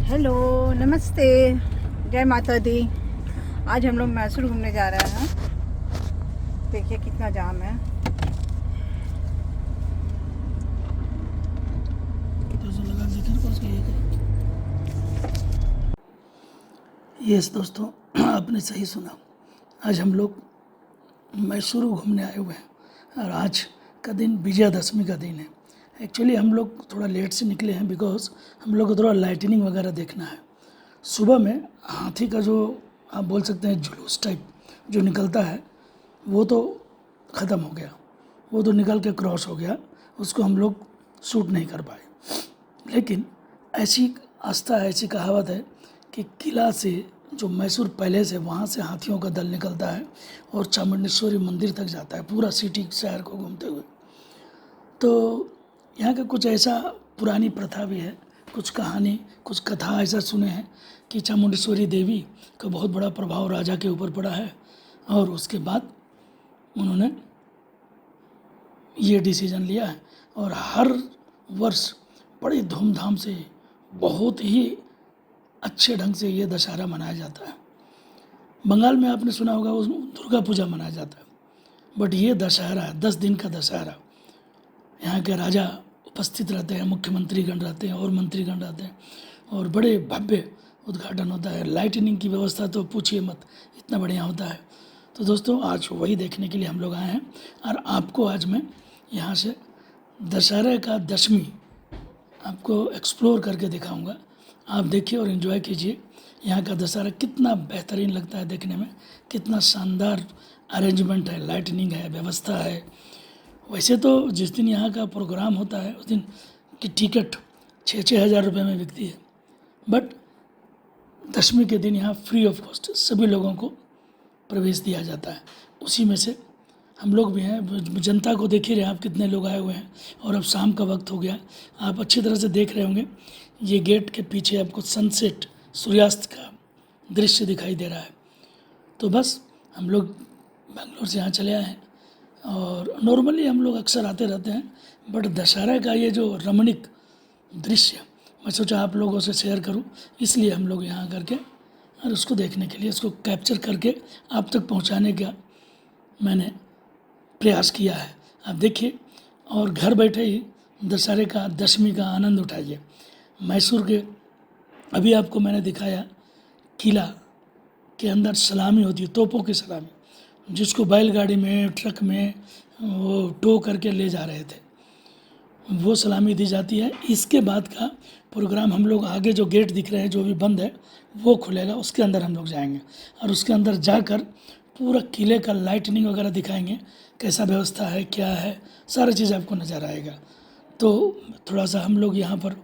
Hello, नमस्ते, जय माता दी। आज हम लोग मैसूर घूमने जा रहे हैं। देखिए कितना जाम है। यस दोस्तों, आपने सही सुना। आज हम लोग मैसूर घूमने आए हुए हैं और आज का दिन विजयादशमी का दिन है। एक्चुअली हम लोग थोड़ा लेट से निकले हैं बिकॉज हम लोग को थोड़ा लाइटनिंग वगैरह देखना है। सुबह में हाथी का जो आप बोल सकते हैं जुलूस टाइप जो निकलता है वो तो ख़त्म हो गया, वो तो निकल के क्रॉस हो गया, उसको हम लोग शूट नहीं कर पाए। लेकिन ऐसी आस्था है, ऐसी कहावत है कि किला से जो मैसूर पैलेस है वहाँ से हाथियों का दल निकलता है और चामुंडेश्वरी मंदिर तक जाता है पूरा सिटी शहर को घूमते हुए। तो यहाँ का कुछ ऐसा पुरानी प्रथा भी है, कुछ कहानी, कुछ कथा ऐसा सुने हैं कि चामुंडेश्वरी देवी का बहुत बड़ा प्रभाव राजा के ऊपर पड़ा है और उसके बाद उन्होंने ये डिसीजन लिया है और हर वर्ष बड़ी धूमधाम से बहुत ही अच्छे ढंग से ये दशहरा मनाया जाता है। बंगाल में आपने सुना होगा उस दुर्गा पूजा मनाया जाता है, बट ये दशहरा 10 दिन का दशहरा, यहाँ के राजा उपस्थित रहते हैं, मुख्यमंत्रीगण रहते हैं और मंत्रीगण रहते हैं और बड़े भव्य उद्घाटन होता है। लाइटनिंग की व्यवस्था तो पूछिए मत, इतना बढ़िया होता है। तो दोस्तों आज वही देखने के लिए हम लोग आए हैं और आपको आज मैं यहाँ से दशहरे का दशमी आपको एक्सप्लोर करके दिखाऊंगा। आप देखिए और एंजॉय कीजिए। यहाँ का दशहरा कितना बेहतरीन लगता है देखने में, कितना शानदार अरेंजमेंट है, लाइटनिंग है, व्यवस्था है। वैसे तो जिस दिन यहाँ का प्रोग्राम होता है उस दिन की टिकट 6-6 हज़ार रुपये में बिकती है, बट दशमी के दिन यहाँ फ्री ऑफ कॉस्ट सभी लोगों को प्रवेश दिया जाता है। उसी में से हम लोग भी हैं। जनता को देख ही रहे हैं आप कितने लोग आए हुए हैं और अब शाम का वक्त हो गया। आप अच्छी तरह से देख रहे होंगे, ये गेट के पीछे आपको सनसेट, सूर्यास्त का दृश्य दिखाई दे रहा है। तो बस हम लोग बेंगलोर से यहाँ चले आए हैं और नॉर्मली हम लोग अक्सर आते रहते हैं, बट दशहरा का ये जो रमणीक दृश्य मैं सोचा आप लोगों से शेयर करूं, इसलिए हम लोग यहाँ करके और उसको देखने के लिए, इसको कैप्चर करके आप तक पहुँचाने का मैंने प्रयास किया है। आप देखिए और घर बैठे ही दशहरे का, दशमी का आनंद उठाइए। मैसूर के अभी आपको मैंने दिखाया किला के अंदर सलामी होती है, तोपों की सलामी, जिसको बैलगाड़ी में, ट्रक में वो टो करके ले जा रहे थे, वो सलामी दी जाती है। इसके बाद का प्रोग्राम हम लोग आगे जो गेट दिख रहे हैं जो भी बंद है वो खुलेगा, उसके अंदर हम लोग जाएंगे और उसके अंदर जाकर पूरा किले का लाइटनिंग वगैरह दिखाएंगे, कैसा व्यवस्था है, क्या है, सारी चीज़ आपको नज़र आएगा। तो थोड़ा सा हम लोग यहाँ पर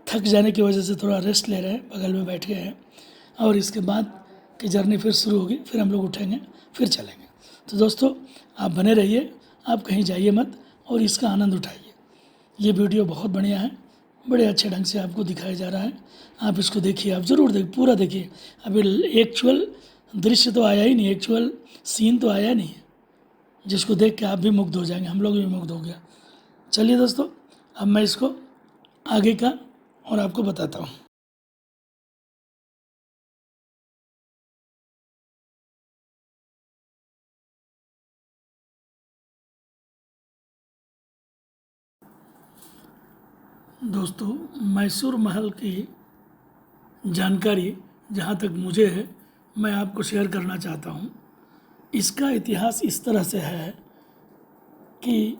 थक जाने की वजह से थोड़ा रेस्ट ले रहे हैं, बगल में बैठ गए हैं और इसके बाद की जर्नी फिर शुरू होगी, फिर हम लोग उठेंगे, फिर चलेंगे। तो दोस्तों आप बने रहिए, आप कहीं जाइए मत और इसका आनंद उठाइए। ये वीडियो बहुत बढ़िया है, बड़े अच्छे ढंग से आपको दिखाया जा रहा है। आप इसको देखिए, आप ज़रूर देखिए, पूरा देखिए। अभी एक्चुअल दृश्य तो आया ही नहीं, एक्चुअल सीन तो आया नहीं है, जिसको देख के आप भी मुग्ध हो जाएंगे, हम लोग भी मुग्ध हो गया। चलिए दोस्तों, अब मैं इसको आगे का और आपको बताता हूँ। दोस्तों मैसूर महल की जानकारी जहाँ तक मुझे है मैं आपको शेयर करना चाहता हूँ। इसका इतिहास इस तरह से है कि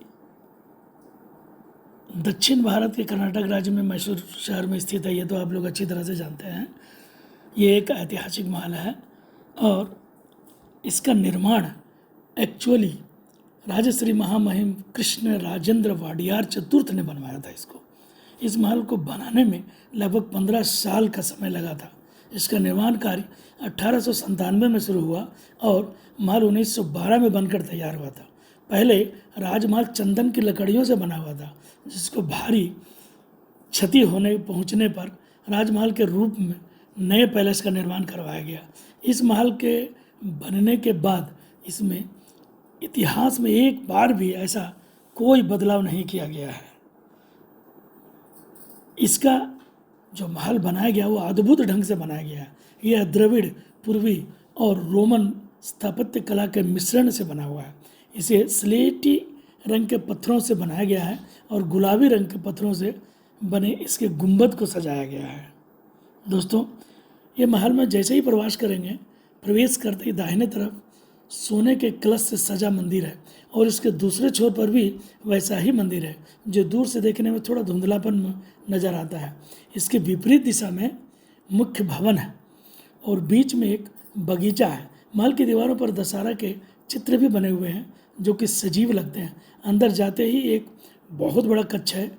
दक्षिण भारत के कर्नाटक राज्य में मैसूर शहर में स्थित है, ये तो आप लोग अच्छी तरह से जानते हैं। ये एक ऐतिहासिक महल है और इसका निर्माण एक्चुअली राजश्री महामहिम कृष्ण राजेंद्र वाडियार चतुर्थ ने बनवाया था इसको। इस महल को बनाने में लगभग 15 साल का समय लगा था। इसका निर्माण कार्य 1897 में शुरू हुआ और महल 1912 में बनकर तैयार हुआ था। पहले राजमहल चंदन की लकड़ियों से बना हुआ था, जिसको भारी क्षति होने पहुंचने पर राजमहल के रूप में नए पैलेस का निर्माण करवाया गया। इस महल के बनने के बाद इसमें इतिहास में एक बार भी ऐसा कोई बदलाव नहीं किया गया है। इसका जो महल बनाया गया वो अद्भुत ढंग से बनाया गया है। यह द्रविड़, पूर्वी और रोमन स्थापत्य कला के मिश्रण से बना हुआ है। इसे स्लेटी रंग के पत्थरों से बनाया गया है और गुलाबी रंग के पत्थरों से बने इसके गुंबद को सजाया गया है। दोस्तों, ये महल में जैसे ही प्रवेश करते ही दाहिने तरफ सोने के कलश से सजा मंदिर है और इसके दूसरे छोर पर भी वैसा ही मंदिर है, जो दूर से देखने में थोड़ा धुंधलापन नजर आता है। इसके विपरीत दिशा में मुख्य भवन है और बीच में एक बगीचा है। महल की दीवारों पर दशहरा के चित्र भी बने हुए हैं जो कि सजीव लगते हैं। अंदर जाते ही एक बहुत बड़ा कक्ष है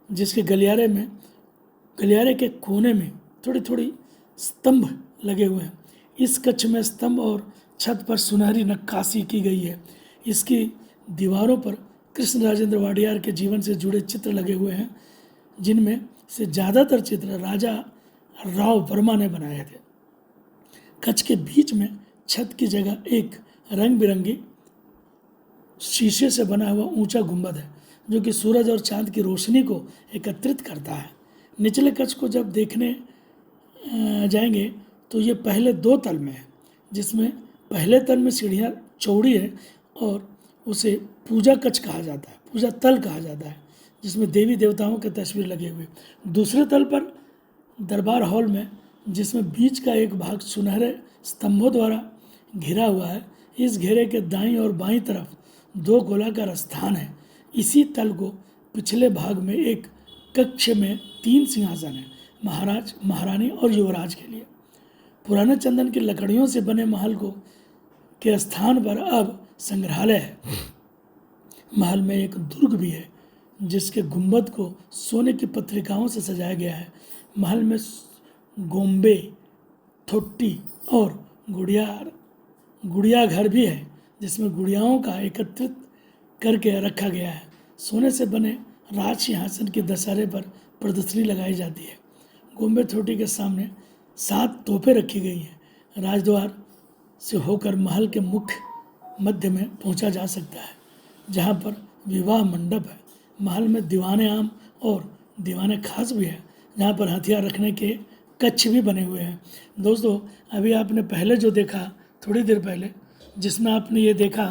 जिसके गलियारे के कोने में थोड़ी थोड़ी स्तंभ लगे हुए हैं। इस कक्ष में स्तंभ और छत पर सुनहरी नक्काशी की गई है। इसकी दीवारों पर कृष्ण राजेंद्र वाडियार के जीवन से जुड़े चित्र लगे हुए हैं, जिनमें से ज़्यादातर चित्र राजा राव वर्मा ने बनाए थे। कक्ष के बीच में छत की जगह एक रंग बिरंगी शीशे से बना हुआ ऊंचा गुंबद है जो कि सूरज और चांद की रोशनी को एकत्रित करता है। निचले कक्ष को जब देखने जाएंगे तो ये पहले 2 तल में है, जिसमें पहले तल में सीढ़ियाँ चौड़ी है और उसे पूजा कक्ष कहा जाता है, पूजा तल कहा जाता है, जिसमें देवी देवताओं के तस्वीर लगे हुए। दूसरे तल पर दरबार हॉल में, जिसमें बीच का एक भाग सुनहरे स्तंभों द्वारा घिरा हुआ है, इस घेरे के दाईं और बाईं तरफ 2 गोलाकार स्थान है। इसी तल को पिछले भाग में एक कक्ष में 3 सिंहासन है, महाराज, महारानी और युवराज के लिए। पुराने चंदन की लकड़ियों से बने महल के स्थान पर अब संग्रहालय है। महल में एक दुर्ग भी है जिसके गुंबद को सोने की पत्रिकाओं से सजाया गया है। महल में गोम्बे, थोट्टी और गुड़िया घर भी है जिसमें गुड़ियाओं का एकत्रित करके रखा गया है। सोने से बने राज सिंहासन के दशहरे पर प्रदर्शनी लगाई जाती है। गोम्बे थोटी के सामने 7 तोपें रखी गई हैं। राजद्वार से होकर महल के मुख्य मध्य में पहुंचा जा सकता है, जहां पर विवाह मंडप है। महल में दीवाने आम और दीवाने खास भी है, जहां पर हथियार रखने के कक्ष भी बने हुए हैं। दोस्तों, अभी आपने पहले जो देखा, थोड़ी देर पहले, जिसमें आपने ये देखा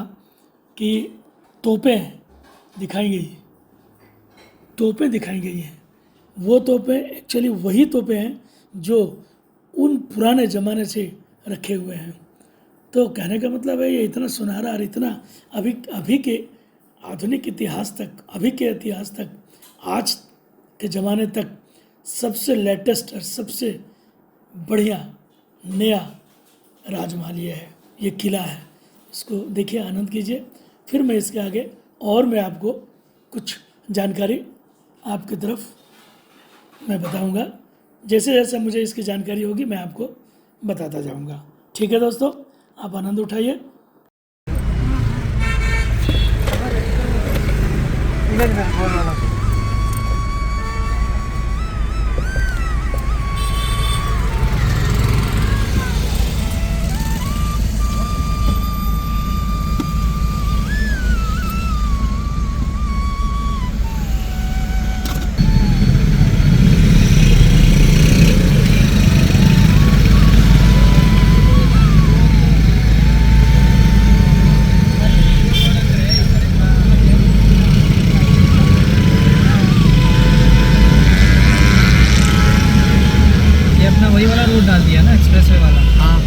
कि तोपें दिखाई गई हैं, वो तोपें एक्चुअली वही तोपें हैं जो उन पुराने ज़माने से रखे हुए हैं। तो कहने का मतलब है ये इतना सुनहरा और इतना अभी के आधुनिक इतिहास तक, अभी के इतिहास तक, आज के ज़माने तक सबसे लेटेस्ट और सबसे बढ़िया नया राजमहल ये है, ये किला है। इसको देखिए, आनंद कीजिए। फिर मैं इसके आगे और मैं आपको कुछ जानकारी आपकी तरफ मैं बताऊंगा। जैसे जैसे मुझे इसकी जानकारी होगी मैं आपको बताता जाऊंगा। ठीक है दोस्तों, आप आनंद उठाइए। वही वाला रोड डाल दिया ना, एक्सप्रेसवे वाला। हाँ,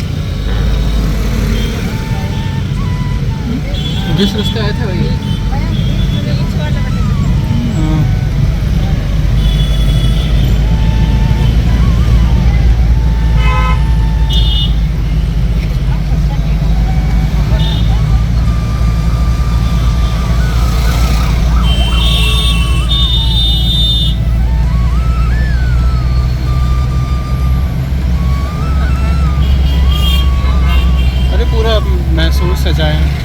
जिस रास्ते आए थे वही। महसूस सजाए हैं।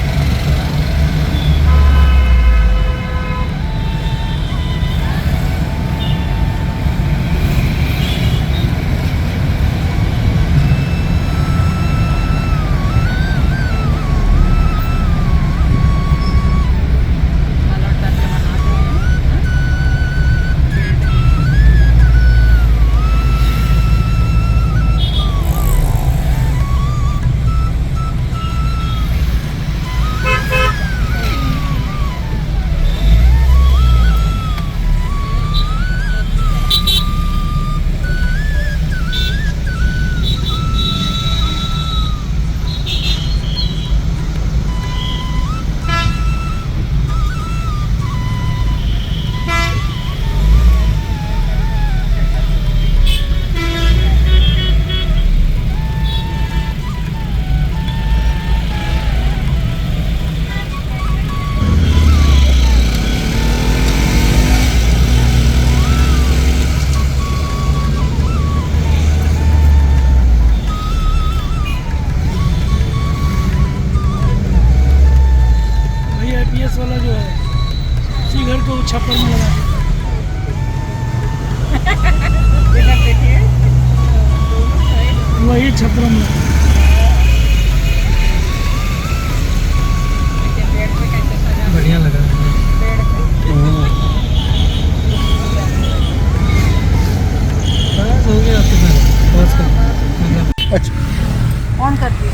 बंद कर दिए।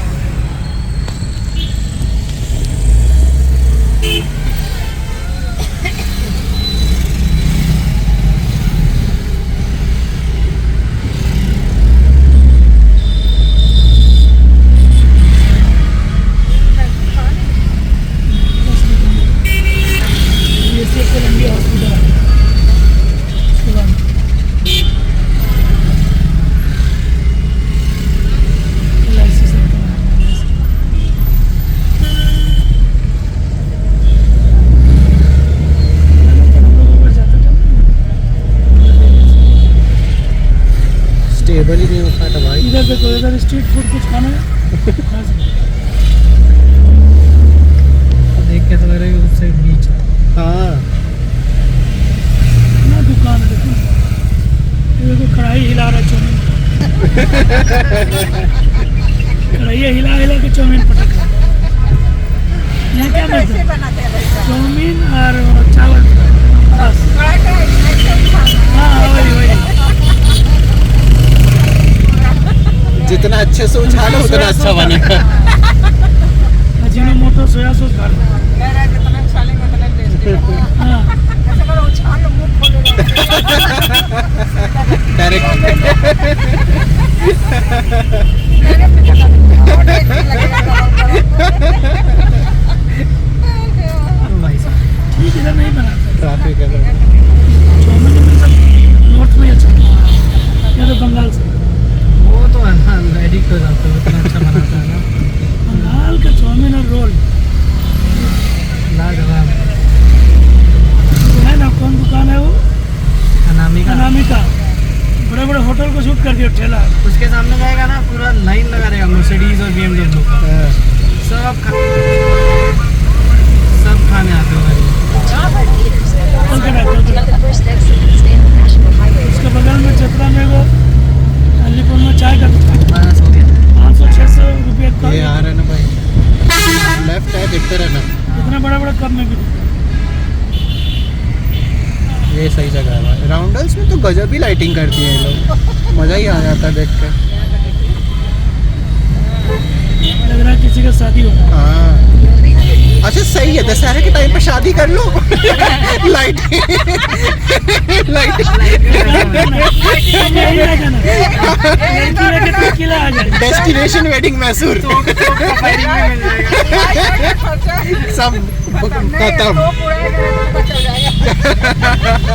ये से कोलंबिया हॉस्पिटल है। उसके बाद LIC से स्टेबल ही नहीं हो पाता भाई। इधर देखो, इधर स्ट्रीट फूड कुछ खाना है खा सकते। देख के तो लग रहा है कि उस साइड बीच है। हाँ ना दुकान है, देखो ये देखो कढ़ाई हिला रहा है चाउमीन। कढ़ाई हिला हिला के चाउमीन पटक रहा है। यहाँ क्या मिलता कैसे है? बनाते हैं भाई? चाउमीन और चावल बस। हाँ वही वही। जितना अच्छे से उछालो उतना अच्छा बनेगा। अजीनोमोटो सोया सॉस डाल दो। कह रहा है जितना उछालेंगे उतना टेस्टी होगा। हाँ ऐसे करो उछाल लो, मुंह खोलेगा। डायरेक्ट मेरे पीछे का और टेस्टी लगेगा। ओ भाई साहब, ठीक इधर नहीं बनाता। ट्रैफिक है। चाउमीन में सब नॉर्थ में अच्छा या तो बंगाल से। वो तो है ना, एडिक्ट हो जाते हो, इतना अच्छा बनाता है ना। बंगाल का चाउमीन और रोल लाजवाब। है ना। कौन दुकान है वो? अनामिका। अनामिका। बड़े बड़े होटल को शूट कर दिया ठेला। उसके सामने जाएगा ना, पूरा लाइन लगा रहेगा मर्सिडीज और BMW का। हाँ। सब खाने आते हो भाई। कलकत्ता उसके बगल में चतरा में वो अलीपुर में चाय का दुकान। बस हो गया। 500-600 रुपये कप। ये आ रहा है ना भाई, लेफ्ट है दिखते रहना। इतना बड़ा बड़ा कप में भी ये सही जगह है भाई। राउंडल्स में तो गजब ही लाइटिंग करती है ये लोग, मज़ा ही आ जाता है देख के। लग रहा है किसी का शादी हो रहा है। हाँ अच्छा सही है, दशहरे के टाइम पे शादी कर लो। लाइट लाइट यही रह जाना। लड़की लेके तो किला आ जाए। डेस्टिनेशन वेडिंग मैसूर फायरिंग में मिल जाएगा। सब खत्म।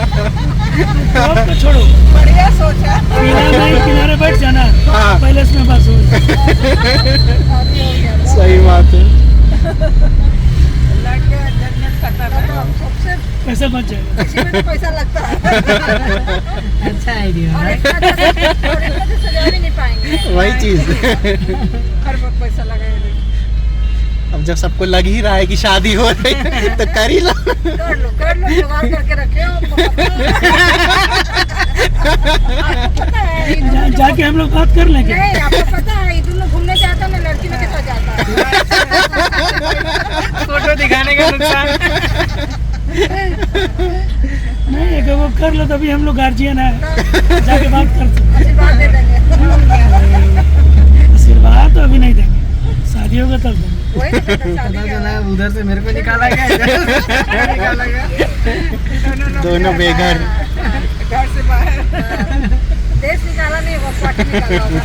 जॉब को छोड़ो, बढ़िया सोचा। किनारे बैठ जाना। हाँ। पहले इसमें बस हो। सही बात है। लड़के जन्नत खतरनाक। तो सबसे कैसे बच जाएगा? इसी में तो पैसा लगता है। अच्छा आइडिया और है। इतना तो सजा भी नहीं पाएंगे। वही चीज। हर वक्त पैसा लगाएंगे। अब जब सबको लग ही रहा है कि शादी हो रही है तो कर ही लो। कर लो जुगाड़ करके रखे हो। आपको पता है ये दोनों जो- जाके हम लोग बात कर लेंगे। नहीं, आपको पता है ये दोनों घूमने जाता है ना, लड़की में कैसा जाता है। फोटो दिखाने का नुकसान। नहीं अगर वो कर लो तभी हम लोग गार्जियन है, जाके बात कर सकते। आशीर्वाद दे देंगे। आशीर्वाद तो अभी नहीं देंगे, शादी होगा तब देंगे। वही तो कहता हूँ, शादी पता के चला बाद। उधर से मेरे को निकाला गया, इधर से निकाला गया। दोनों बेघर। घर से बाहर। देश निकाला नहीं होगा, पार्टी निकाला होगा।